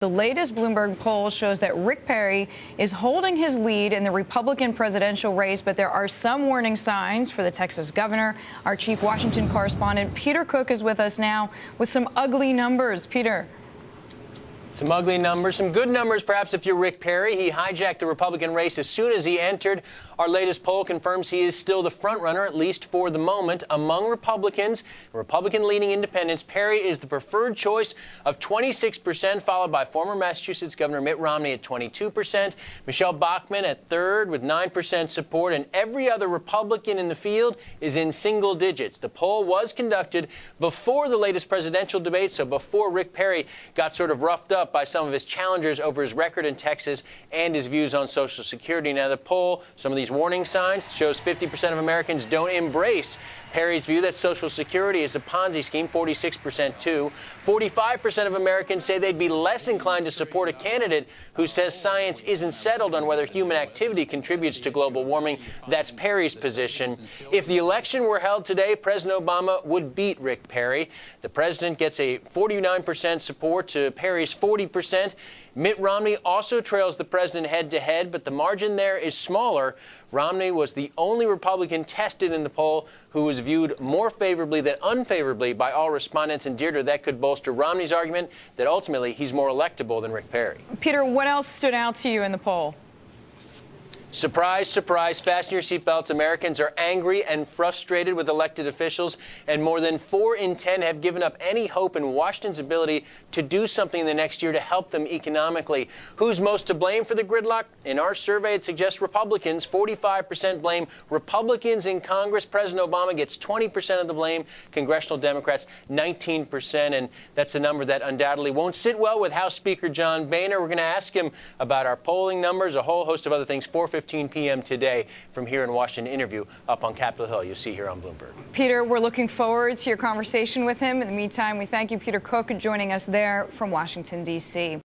The latest Bloomberg poll shows that Rick Perry is holding his lead in the Republican presidential race, but there are some warning signs for the Texas governor. Our chief Washington correspondent, Peter Cook, is with us now with some ugly numbers. Peter. Some ugly numbers, some good numbers, perhaps, if you're Rick Perry. He hijacked the Republican race as soon as he entered. Our latest poll confirms he is still the frontrunner, at least for the moment. Among Republicans, Republican-leaning independents, Perry is the preferred choice of 26%, followed by former Massachusetts Governor Mitt Romney at 22%, Michelle Bachmann at third with 9% support, and every other Republican in the field is in single digits. The poll was conducted before the latest presidential debate, so before Rick Perry got sort of roughed up by some of his challengers over his record in Texas and his views on Social Security. Now, the poll, some of these warning signs, shows 50% of Americans don't embrace Perry's view that Social Security is a Ponzi scheme, 46% too. 45% of Americans say they'd be less inclined to support a candidate who says science isn't settled on whether human activity contributes to global warming. That's Perry's position. If the election were held today, President Obama would beat Rick Perry. The president gets a 49% support to Perry's 40%. Mitt Romney also trails the president head-to-head, but the margin there is smaller. Romney was the only Republican tested in the poll who was viewed more favorably than unfavorably by all respondents, and Deirdre, that could bolster Romney's argument that ultimately he's more electable than Rick Perry. Peter, what else stood out to you in the poll? Surprise, surprise, fasten your seatbelts. Americans are angry and frustrated with elected officials, and more than 4 in 10 have given up any hope in Washington's ability to do something in the next year to help them economically. Who's most to blame for the gridlock? In our survey, it suggests Republicans. 45% blame Republicans in Congress. President Obama gets 20% of the blame. Congressional Democrats, 19%, and that's a number that undoubtedly won't sit well with House Speaker John Boehner. We're going to ask him about our polling numbers, a whole host of other things. 4:15 p.m. today from here in Washington. Interview up on Capitol Hill. You'll see here on Bloomberg. Peter, we're looking forward to your conversation with him. In the meantime, we thank you, Peter Cook, joining us there from Washington, D.C.